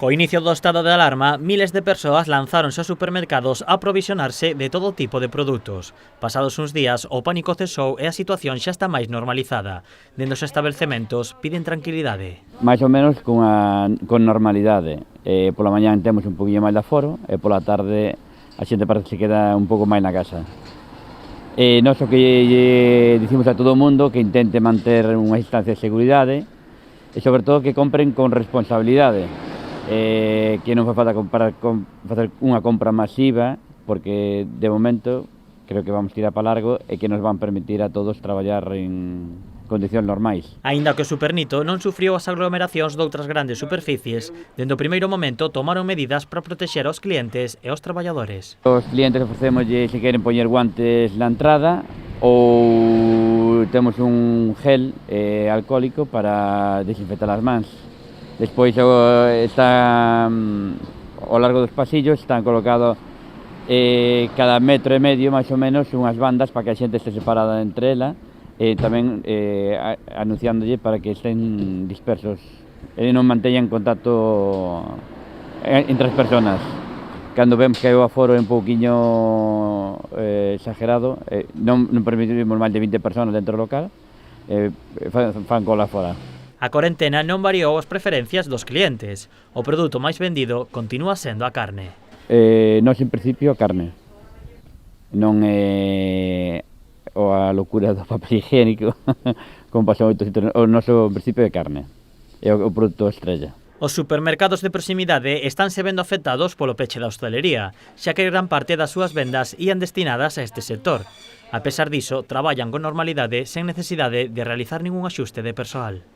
Co inicio do estado de alarma, miles de persoas lanzáronse aos supermercados a aprovisionarse de todo tipo de produtos. Pasados uns días, o pánico cesou e a situación xa está máis normalizada. Dende os establecementos piden tranquilidade. Mais ou menos con normalidade. Pola mañán temos un poquinho máis de aforo e pola tarde a xente parece que se queda un pouco máis na casa. Nós o que dicimos a todo o mundo que intente manter unha distancia de seguridade e sobre todo que compren con responsabilidade. Que non fa falta facer unha compra masiva, porque de momento creo que vamos tirar para largo e que nos van permitir a todos traballar en condicións normais. Aínda que o Supernito non sufriu as aglomeracións doutras grandes superficies, dende o primeiro momento tomaron medidas para protexer aos clientes e aos traballadores. Os clientes ofrecémoslle se queren poñer guantes na entrada ou temos un gel alcohólico para desinfectar as mans. Despois está ao largo dos pasillos están colocados cada metro e medio máis ou menos unhas bandas para que a xente este separada entre ela e tamén anunciándolle para que estén dispersos e non manteñan contacto entre as persoas. Cando vemos que o aforo é un pouquiño exagerado, non permitimos máis de 20 persoas dentro do local, fan cola fora. A corentena non variou as preferencias dos clientes. O produto máis vendido continúa sendo a carne. Nós, en principio, a carne. Non é a locura do papel higiénico, como pasou moitos sitios. O noso principio é carne. É o produto estrella. Os supermercados de proximidade estánse vendo afectados polo peche da hostalería, xa que gran parte das súas vendas ían destinadas a este sector. A pesar diso, traballan con normalidade sen necesidade de realizar ningún axuste de persoal.